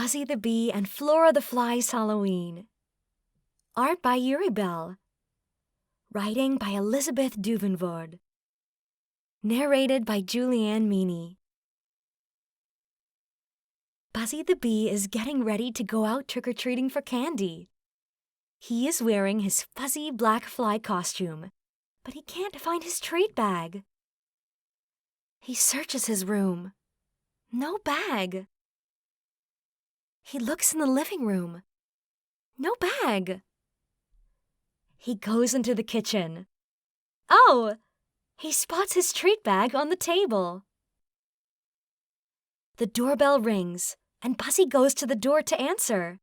Buzzy the Bee and Flora the Fly's Halloween. Art by Yuribelle. Writing by Elizabeth Duvenvoorde. Narrated by Julianne Meaney. Buzzy the Bee is getting ready to go out trick-or-treating for candy. He is wearing his fuzzy black fly costume, but he can't find his treat bag. He searches his room. No bag. He looks in the living room. No bag. He goes into the kitchen. Oh! He spots his treat bag on the table. The doorbell rings, and Buzzy goes to the door to answer.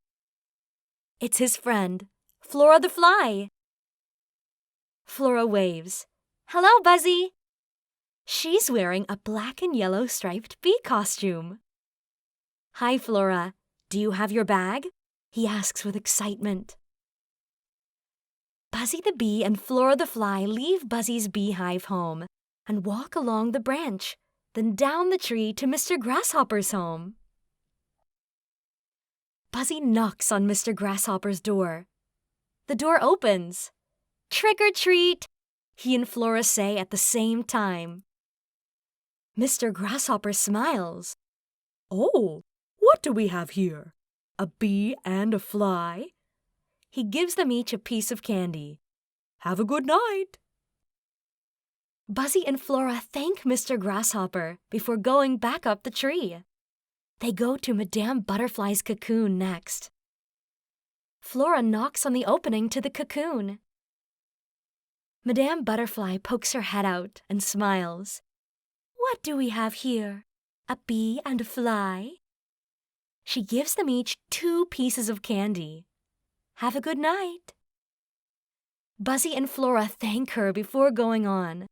It's his friend, Flora the Fly. Flora waves. Hello, Buzzy. She's wearing a black and yellow striped bee costume. Hi, Flora. Do you have your bag? He asks with excitement. Buzzy the Bee and Flora the Fly leave Buzzy's beehive home and walk along the branch, then down the tree to Mr. Grasshopper's home. Buzzy knocks on Mr. Grasshopper's door. The door opens. Trick or treat, he and Flora say at the same time. Mr. Grasshopper smiles. Oh, what do we have here? A bee and a fly? He gives them each a piece of candy. Have a good night. Buzzy and Flora thank Mr. Grasshopper before going back up the tree. They go to Madame Butterfly's cocoon next. Flora knocks on the opening to the cocoon. Madame Butterfly pokes her head out and smiles. What do we have here? A bee and a fly? She gives them each 2 pieces of candy. Have a good night. Buzzy and Flora thank her before going on.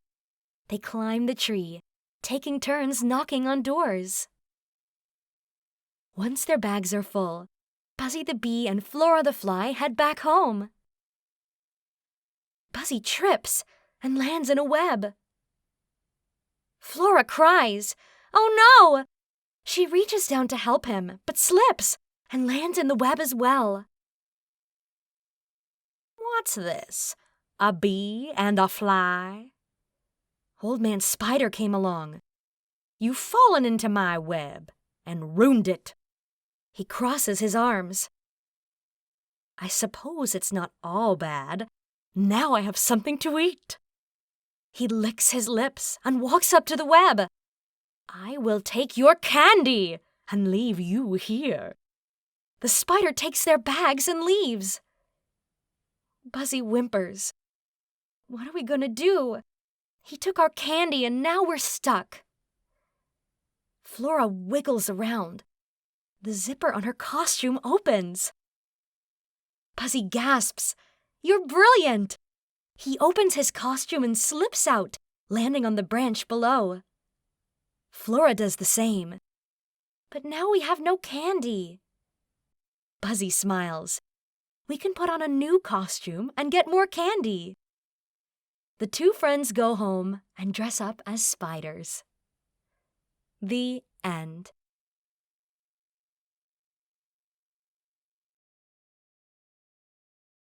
They climb the tree, taking turns knocking on doors. Once their bags are full, Buzzy the Bee and Flora the Fly head back home. Buzzy trips and lands in a web. Flora cries, "Oh no!" She reaches down to help him, but slips and lands in the web as well. What's this? A bee and a fly? Old Man Spider came along. You've fallen into my web and ruined it. He crosses his arms. I suppose it's not all bad. Now I have something to eat. He licks his lips and walks up to the web. I will take your candy and leave you here. The spider takes their bags and leaves. Buzzy whimpers. What are we going to do? He took our candy and now we're stuck. Flora wiggles around. The zipper on her costume opens. Buzzy gasps. You're brilliant! He opens his costume and slips out, landing on the branch below. Flora does the same. But now we have no candy. Buzzy smiles. We can put on a new costume and get more candy. The 2 friends go home and dress up as spiders. The end.